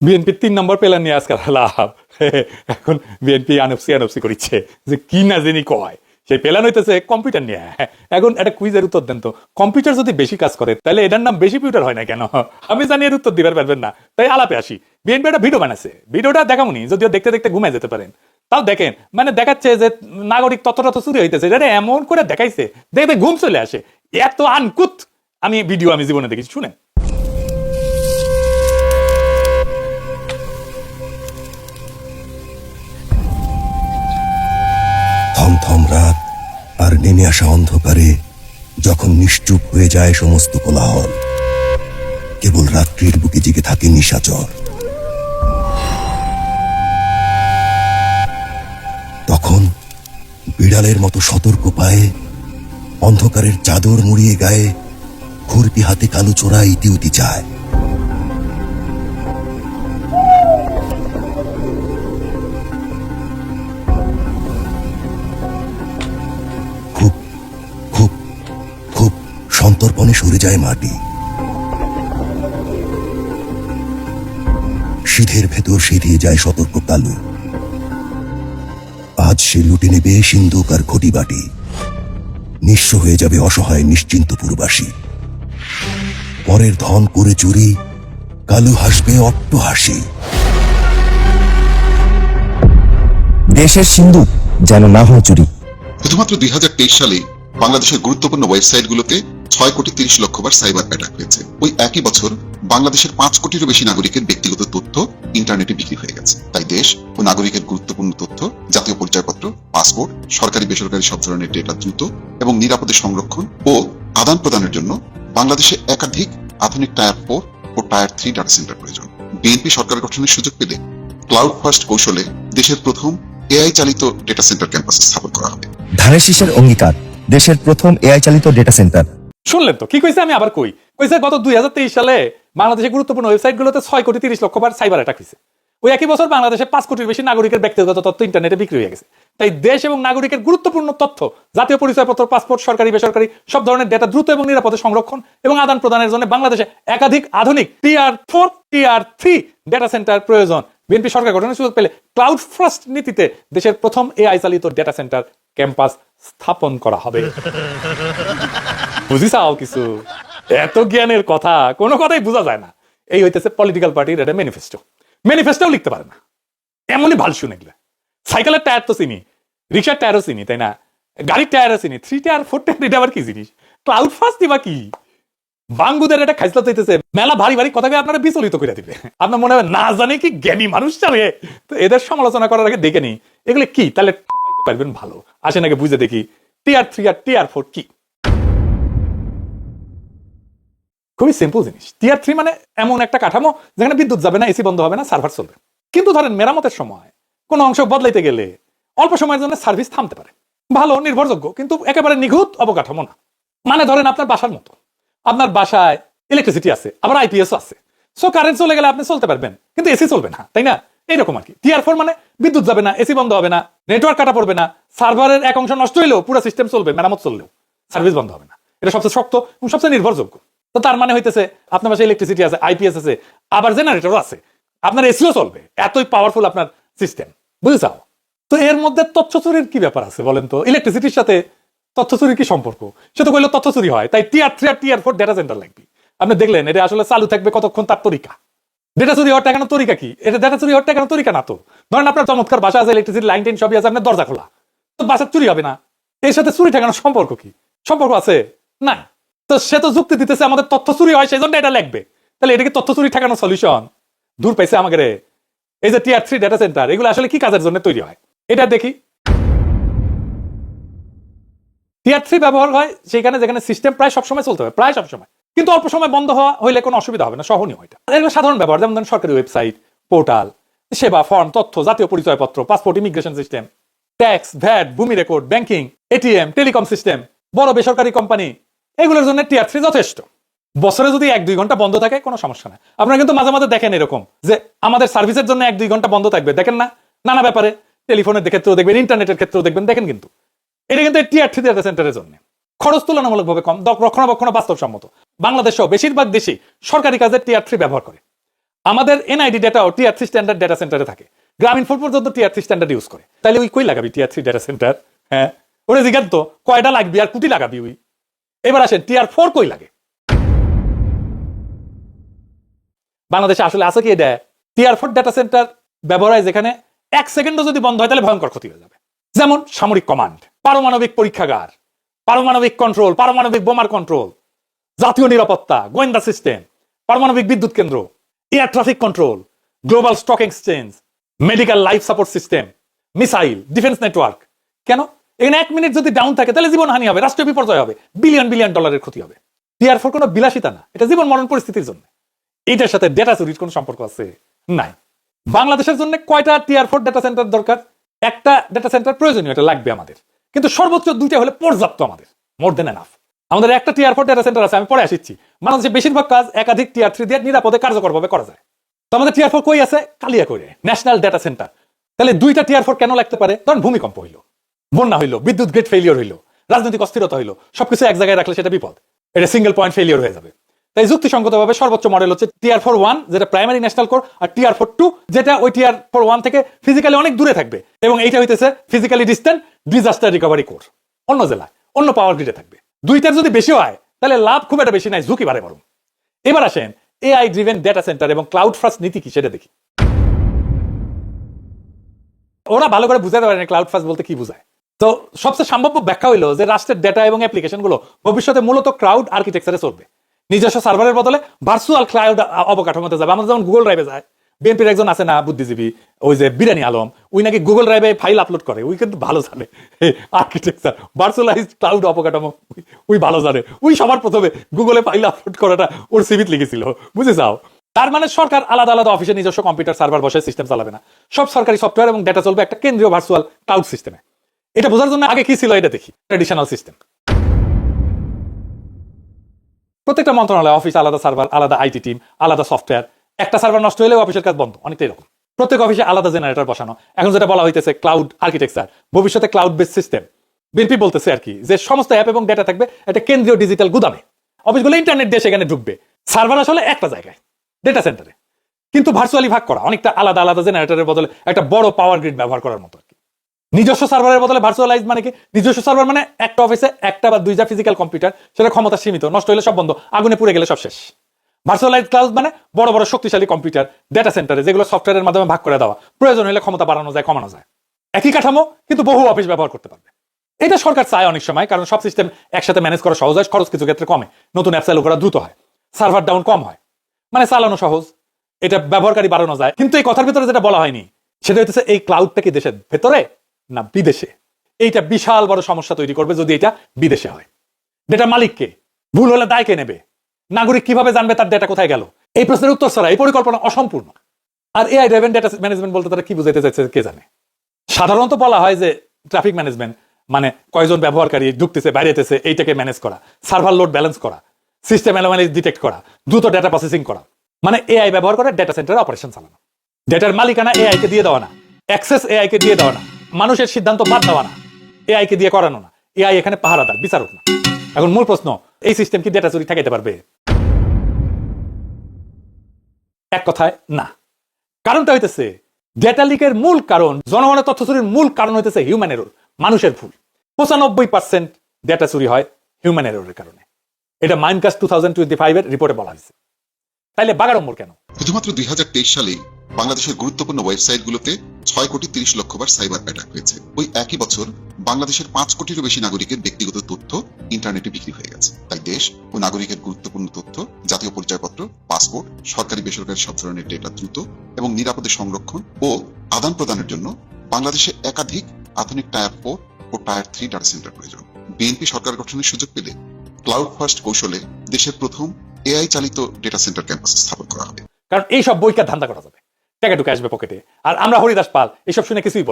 BNP ৩ নম্বর plan নিয়ে আজকাল লাভ। এখন বিএনপি আনফসি করিচ্ছে যে কি না জানি কয় সেই প্ল্যান হইতেছে কম্পিউটার নিয়ে। এখন একটা কুইজের উত্তর দেন তো, কম্পিউটার যদি বেশি কাজ করে তাহলে এটার নাম বেশি পিউটার হয় না কেন? আমি জানি এর উত্তর দিবার পারবেন না, তাই আলাপে আসি। বিএনপি একটা ভিডিও বানাচ্ছে, ভিডিওটা দেখামুনি, যদিও দেখতে দেখতে ঘুমিয়ে যেতে পারেন। তাও দেখেন, মানে দেখাচ্ছে যে নাগরিক তথ্য চুরি হইতেছে, এটা এমন করে দেখাইছে দেখবে ঘুম চলে আসে। এত আনকুত আমি ভিডিও আমি জীবনে দেখেছি, শুনেন। থমথম রাত আর নেমে আসা অন্ধকারে যখন নিশ্চুপ হয়ে যায় সমস্ত কোলাহল, কেবল রাত্রির বুকে জেগে থাকে নিশাচর। তখন বিড়ালের মতো সতর্ক পায়ে অন্ধকারের চাদর মুড়িয়ে গায়ে খুরপি হাতে কালো চোরা ইতিউতি চায়। খুব খুব খুব সন্তর্পণে সরে যায় মাটি। সিধের ভেতর সিধিয়ে যায় সতর্ক তালু। আজ সে লুটে নেবে সিন্ধুক আর ঘটিবাটি। নিঃস্ব হয়ে যাবে অসহায় নিশ্চিন্ত পুরবাসী। পরের ধন করে চুরি, কালু হাসবে অট্ট হাসি। দেশের সিন্ধুক যেন না হয় চুরি। শুধুমাত্র 2023 সালে বাংলাদেশের গুরুত্বপূর্ণ ওয়েবসাইটগুলোতে 6,30,00,000 বার সাইবার অ্যাটাক হয়েছে। ওই একই বছর বাংলাদেশের 5 কোটিরও বেশি নাগরিকের ব্যক্তিগত তথ্য ইন্টারনেটে বিক্রি হয়ে গেছে। তাই দেশ ও নাগরিকের গুরুত্বপূর্ণ তথ্য, জাতীয় পরিচয়পত্র, পাসপোর্ট, সরকারি বেসরকারি সব ধরনের ডেটা দ্রুত এবং নিরাপদে সংরক্ষণ ও আদান প্রদানের জন্য বাংলাদেশে একাধিক আধুনিক টায়ার 4 ও টায়ার 3 ডাটা সেন্টার প্রয়োজন। বিএনপি সরকার গঠনের সুযোগ পেলে ক্লাউড ফার্স্ট কৌশলে দেশের প্রথম এআই চালিত ডেটা সেন্টার ক্যাম্পাস স্থাপন করা হবে। ধানের শীষের অঙ্গীকার, দেশের প্রথম এআই চালিত ডেটা সেন্টার। শুনলেন তো কি কইছে? আমি আবার কইছে গত 2023 সালে বাংলাদেশের গুরুত্বপূর্ণ ওয়েবসাইটগুলোতে 6,30,00,000 বার সাইবার অ্যাটাক হয়েছে। ওই একই বছর বাংলাদেশে 5 কোটির বেশি নাগরিকের ব্যক্তিগত তথ্য ইন্টারনেটে বিক্রি হয়ে গেছে। তাই দেশ এবং নাগরিকের গুরুত্বপূর্ণ তথ্য, জাতীয় পরিচয়পত্র, পাসপোর্ট, সরকারি বেসরকারি সব ধরনের ডেটা দ্রুত এবং নিরাপদে সংরক্ষণ এবং আদান প্রদানের জন্য বাংলাদেশে একাধিক আধুনিক টিআর 4 টিআর 3 ডেটা সেন্টার প্রয়োজন। বিএনপি সরকার গঠনের সুযোগ পেলে ক্লাউড ফার্স্ট নীতিতে দেশের প্রথম এআই চালিত ডেটা সেন্টার ক্যাম্পাস স্থাপন করা হবে। বুঝিসাও কিছু? এত জ্ঞানের কথা, কোনো কথাই বোঝা যায় না। এই হইতেছে পলিটিক্যাল পার্টির একটা ম্যানিফেস্টোও লিখতে পারে না, এমনই ভাল শুনে গেলে। সাইকেলের টায়ার তো চিনি, রিক্সার টায়ারও চিনি, তাই না? গাড়ির টায়ারও চিনি, 3 টায়ার 4 টায়ার, এটা আবার কি জিনিস? ক্লাউড ফার্স্ট দিবা কি? বাঙ্গুদের এটা খাইসলা চাইতেছে মেলা ভারী ভারী কথাকে আপনারা বিচলিত করে দিবে। আপনার মনে হয় না জানে কি জ্ঞানী মানুষ চাবে। তো এদের সমালোচনা করার আগে দেখে নি এগুলো কি, তাহলে পারবেন ভালো। আসেন আগে বুঝে দেখি টিআর 3 আর টিআর 4 কি। খুবই সিম্পল জিনিস। টিআর 3 মানে এমন একটা কাঠামো যেখানে বিদ্যুৎ যাবে না, এসি বন্ধ হবে না, সার্ভার চলবে। কিন্তু ধরেন মেরামতের সময় কোনো অংশ বদলাইতে গেলে অল্প সময়ের জন্য সার্ভিস থামতে পারে। ভালো, নির্ভরযোগ্য, কিন্তু একেবারে নিখুঁত অবকাঠামো না। মানে ধরেন আপনার বাসার মতো, আপনার বাসায় ইলেকট্রিসিটি আছে, আবার আইপিএস আছে। সো কারেন্ট চলে গেলে আপনি চলতে পারবেন, কিন্তু এসি চলবে না, তাই না? এইরকম আর কি। টিআর 4 মানে বিদ্যুৎ যাবে না, এসি বন্ধ হবে না, নেটওয়ার্ক কাটা পড়বে না, সার্ভারের এক অংশ নষ্ট হইলেও পুরো সিস্টেম চলবে, মেরামত চললেও সার্ভিস বন্ধ হবে না। এটা সবচেয়ে শক্ত এবং সবচেয়ে নির্ভরযোগ্য। তো তার মানে হইতেছে আপনার বাসায় ইলেকট্রিসিটি আছে, আইপিএস আছে, আবার জেনারেটরও আছে, আপনার এসিও চলবে, এতই পাওয়ারফুল আপনার সিস্টেম। বুঝেছাও? তো এর মধ্যে তথ্য চুরির কি ব্যাপার আছে বলেন তো? ইলেকট্রিসিটির সাথে তথ্য চুরির কি সম্পর্ক? সে তো কইলো তথ্য চুরি হয়, তাই টিআর 3 আর টিআর 4 ডেটা সেন্টার লাগবে। আপনি দেখলেন এটা আসলে চালু থাকবে কতক্ষণ, তার তরিকা। ডেটা চুরি হওয়ার কেন তরিকা কি? এটা ডেটা চুরি হওয়ার কেন তরিকা না তো। ধরেন আপনার চমৎকার বাসা আছে, ইলেকট্রিসিটি লাইন টেন সবই আছে, আপনার দরজা খোলা, তো বাসা চুরি হবে না। এর সাথে চুরি ঠেকানোর সম্পর্ক কি? সম্পর্ক আছে না। তো সে তো যুক্তি দিতেছে আমাদের তথ্য চুরি হয় সেই জন্য এটা লাগবে। তাহলে এটা কি তথ্য চুরি ঠেকানোর সলিউশন? দূর পাইছে আমাকে রে। এই যে টিআর 3 ডেটা সেন্টার, এগুলো আসলে কি কাজের জন্য তৈরি হয় এটা দেখি। টিআর 3 ব্যবহার হয় সেখানে যেখানে সিস্টেম প্রায় সবসময় চলতে হবে, প্রায় সবসময়, কিন্তু অল্প সময় বন্ধ হইলে কোনো অসুবিধা হবে না, সহনীয়। এটা এগুলো সাধারণ ব্যবহার, যেমন সরকারি ওয়েবসাইট, পোর্টাল, সেবা, ফর্ম, তথ্য, জাতীয় পরিচয়পত্র, passport, immigration system, tax, VAT, ভূমি record, banking, ATM, telecom system, বড় বেসরকারি কোম্পানি, এগুলোর জন্য টিআর 3 যথেষ্ট। বছরে যদি 1-2 ঘন্টা বন্ধ থাকে কোনো সমস্যা না। আপনারা কিন্তু মাঝে মাঝে দেখেন এরকম যে আমাদের সার্ভিসের জন্য 1-2 ঘন্টা বন্ধ থাকবে, দেখেন না? নানা ব্যাপারে, টেলিফোনের ক্ষেত্রেও দেখবেন, ইন্টারনেটের ক্ষেত্রেও দেখবেন, দেখেন। কিন্তু এটা কিন্তু টিআর 3 ডেটা সেন্টারের জন্য খরচ তুলনামূলকভাবে কম, রক্ষণাবেক্ষণ বাস্তবসম্মত। বাংলাদেশ সহ বেশিরভাগ দেশই সরকারি কাজে টিআর 3 ব্যবহার করে। আমাদের এনআইডি ডেটাও টিআর 3 স্ট্যান্ডার্ড ডেটা সেন্টারে থাকে। গ্রামীণ ফোন পর্যন্ত টিআর 3 স্ট্যান্ডার্ড ইউজ করে। তাহলে ওই কই লাগাবি টিআর 3 ডেটা সেন্টার? হ্যাঁ, ওরে জিজ্ঞান তো কয়টা লাগবি আর কুটি লাগাবি ওই। এবার আসেন টিআর 4 কই লাগে? বাংলাদেশে আসলে আছে কি এটা? টিআর 4 ডেটা সেন্টার ব্যবহার হয় যেখানে 1 সেকেন্ডও যদি বন্ধ হয় তাহলে ভয়ঙ্কর ক্ষতি হয়ে যাবে। যেমন সামরিক কমান্ড, পারমাণবিক পরীক্ষাগার, পারমাণবিক কন্ট্রোল, পারমাণবিক বোমার কন্ট্রোল, জাতীয় নিরাপত্তা, গোয়েন্দা সিস্টেম, পারমাণবিক বিদ্যুৎ কেন্দ্র, air traffic control, global stock exchange, medical life support system, missile, defence network. কেন? এখানে 1 মিনিট যদি ডাউন থাকে তাহলে জীবনহানি হবে, রাষ্ট্রীয় বিপর্যয় হবে, বিলিয়ন বিলিয়ন ডলারের ক্ষতি হবে। টিআর 4 কোনো বিলাসিতা না, এটা জীবন মরণ পরিস্থিতির জন্য। এটার সাথে ডেটা চুরির কোনো সম্পর্ক আছে? নাই। বাংলাদেশের জন্য কয়টা টিআর 4 ডেটা সেন্টার দরকার? একটা ডেটা সেন্টার প্রয়োজনীয়, এটা লাগবে আমাদের, কিন্তু সর্বোচ্চ 2টা হলে পর্যাপ্ত আমাদের, মোর দেন এনাফ। আমাদের একটা টিআর 4 ডেটা সেন্টার আছে, আমি পরে আসছি। বাংলাদেশে বেশিরভাগ কাজ একাধিক টিআর 3 দিয়ে নিরাপদে কার্যকরভাবে করা যায়। তো আমাদের টিআর 4 কই আছে? কালিয়াকৈরে ন্যাশনাল ডেটা সেন্টার। তাহলে 2টা টিআর 4 কেন লাগতে পারে? ধরুন ভূমিকম্প হইলো, বন্যা হইলো, বিদ্যুৎ গ্রিড ফেলিওর হইলো, রাজনৈতিক অস্থিরতা হইলো, সবকিছু এক জায়গায় রাখলে সেটা বিপদ, এটা সিঙ্গেল পয়েন্ট ফেলিওর হয়ে যাবে। তাই যুক্তিসঙ্গতভাবে সর্বোচ্চ মডেল হচ্ছে টিআর 4 1, যেটা প্রাইমারি ন্যাশনাল কোর, আর টিআর 4 2, যেটা ওই টিআর 4 1 থেকে ফিজিক্যালি অনেক দূরে থাকবে, এবং এইটা হইতেছে physically distant disaster recovery core, অন্য জেলায় অন্য পাওয়ার গ্রিডে থাকবে। 2টার যদি বেশি হয় তাহলে লাভ খুব একটা বেশি নাই, ঝুঁকি বাড়ে বরং। এবার আসেন এআই ড্রিভেন ডেটা সেন্টার এবং ক্লাউড ফার্স্ট নীতি কি সেটা দেখি। ওরা ভালো করে বুঝাতে পারে না ক্লাউড ফার্স্ট বলতে কি বোঝায়। তো সবচেয়ে সম্ভাব্য ব্যাখ্যা হইলো যে রাষ্ট্রের ডেটা এবং অ্যাপ্লিকেশন গুলো ভবিষ্যতে মূলত ক্লাউড আর্কিটেকচারে চলবে, নিজস্ব সার্ভারের বদলে ভার্চুয়াল ক্লাউড অবকাঠামোতে যাবে। আমাদের যেমন গুগল ড্রাইভে যায়, বিএনপির একজন আছে না বুদ্ধিজীবী, ওই যে বিরানি আলম, ওই নাকি গুগল ড্রাইভে ফাইল আপলোড করে, ওই কিন্তু ভালো জানে আর্কিটেকচার, ভার্চুয়ালাইজ ক্লাউড অবকাঠামো, ওই ভালো জানে। ওই সবার প্রথমে গুগলে ফাইল আপলোড করাটা ওর সিভিত লিখেছিল, বুঝে যাও। তার মানে সরকার আলাদা আলাদা অফিসে নিজস্ব কম্পিউটার সার্ভার বসে সিস্টেম চালাবে না, সব সরকারি সফটওয়্যার এবং ডেটা চলবে একটা কেন্দ্রীয় ভার্চুয়াল ক্লাউড সিস্টেমে। এটা বোঝার জন্য আগে কি ছিল এটা দেখি। ট্র্যাডিশনাল সিস্টেম, প্রত্যেকটা মন্ত্রণালয় অফিস আলাদা সার্ভার, আলাদা আইটি টিম, আলাদা সফটওয়্যার। একটা সার্ভার নষ্ট হলে অফিসের কাজ বন্ধ, অনেকটা এরকম। প্রত্যেক অফিসে আলাদা জেনারেটর বসানো। এখন যেটা বলা হইতেছে ক্লাউড আর্কিটেকচার, ভবিষ্যতে ক্লাউড বেস সিস্টেম। বিএনপি বলতেছে আর কি যে সমস্ত অ্যাপ এবং ডেটা থাকবে একটা কেন্দ্রীয় ডিজিটাল গুদামে, অফিসগুলো ইন্টারনেট দিয়ে সেখানে ঢুকবে। সার্ভার আসলে একটা জায়গায় ডেটা সেন্টারে, কিন্তু ভার্চুয়ালি ভাগ করা, অনেকটা আলাদা আলাদা জেনারেটরের বদলে একটা বড় পাওয়ার গ্রিড ব্যবহার করার মতো আর কি। নিজস্ব সার্ভারের বদলে ভার্চুয়ালাইজ মানে কি? নিজস্ব সার্ভার মানে একটা অফিসে একটা বা 2টা ফিজিক্যাল কম্পিউটার, সেটা ক্ষমতা সীমিত, নষ্ট হলে সব বন্ধ, আগুনে পুড়ে গেলে সব শেষ। ভার্চুয়ালাইজ ক্লাউড মানে বড় বড় শক্তিশালী কম্পিউটার ডেটা সেন্টারে, যেগুলো সফটওয়্যারের মাধ্যমে ভাগ করে দেওয়া, প্রয়োজন হলে ক্ষমতা বাড়ানো যায়, কমানো যায়। একই কাঠামো কিন্তু বহু অফিস ব্যবহার করতে পারবে। এটা সরকার চায় অনেক সময়, কারণ সব সিস্টেম একসাথে ম্যানেজ করা সহজ হয়, খরচ কিছু ক্ষেত্রে কমে, নতুন অ্যাপ চালু করা দ্রুত হয়, সার্ভার ডাউন কম হয়, মানে চালানো সহজ, এটা ব্যবহারকারী বাড়ানো যায়। কিন্তু এই কথার ভিতরে যেটা বলা হয়নি সেটা হচ্ছে এই ক্লাউডটা কি দেশের ভেতরে না বিদেশে? এইটা বিশাল বড় সমস্যা তৈরি করবে যদি এটা বিদেশে হয়। ডেটা মালিককে, ভুল হলে দায় কে নেবে? নাগরিক কিভাবে জানবে তার ডেটা কোথায় গেল? এই প্রশ্নের উত্তর ছাড়া এই পরিকল্পনা অসম্পূর্ণ। আর এআই ড্রাইভেন ডেটা ম্যানেজমেন্ট বলতে তারা কি বুঝাইতে চাইছে কে জানে। সাধারণত বলা হয় যে ট্রাফিক ম্যানেজমেন্ট মানে কয়জন ব্যবহারকারী ঢুকতেছে বাইরেতেছে এইটাকে ম্যানেজ করা, সার্ভার লোড ব্যালেন্স করা, সিস্টেম অ্যানোমালি ডিটেক্ট করা, দ্রুত ডেটা প্রসেসিং করা, মানে এআই ব্যবহার করে ডেটা সেন্টারে অপারেশন চালানো। ডেটার মালিকানা এআই কে দিয়ে দেওয়া না, অ্যাক্সেস এআই কে দিয়ে দেওয়া না, মানুষের সিদ্ধান্ত বাদ দেওয়া না, এআই কে দিয়ে করানো না। এআই এখানে পাহারাদার, বিচারক না। এখন মূল প্রশ্ন, এই সিস্টেম কি ডেটা চুরি ঠেকাইতে পারবে? এক কথায় না। কারণটা হইতেছে ডেটা লিকের মূল কারণ, জনগণের তথ্য চুরির মূল কারণ হইতেছে হিউম্যান এরর, মানুষের ভুল। 95% ডেটা চুরি হয় হিউম্যান এররের কারণে। এটা মাইনকাস্ট 2025 এর রিপোর্টে বলা হয়েছে। তাইলে বাগাড়ম্বর কেন? শুধুমাত্র 2023 সালে বাংলাদেশের গুরুত্বপূর্ণ ওয়েবসাইটগুলোতে 6,30,00,000 বার সাইবার অ্যাটাক হয়েছে। ওই একই বছর বাংলাদেশের 5 কোটিরও বেশি নাগরিকের ব্যক্তিগত তথ্য ইন্টারনেটে বিক্রি হয়ে গেছে। তাই দেশ ও নাগরিকের গুরুত্বপূর্ণ তথ্য, জাতীয় পরিচয়পত্র, পাসপোর্ট, সরকারি বেসরকারি সব ধরনের ডেটা দ্রুত এবং নিরাপদে সংরক্ষণ ও আদান প্রদানের জন্য বাংলাদেশে একাধিক আধুনিক টায়ার 4 ও টায়ার 3 ডাটা সেন্টার প্রয়োজন। বিএনপি সরকার গঠনের সুযোগ পেলে ক্লাউড ফার্স্ট কৌশলে দেশের প্রথম এআই চালিত ডেটা সেন্টার ক্যাম্পাস স্থাপন করা হবে। কারণ এইসব বইকার ধান্দা করা যাবে, টাকা ঢুকে আসবে পকেটে। আর আমরা হরিদাস পাল এসব শুনে কিছুই বল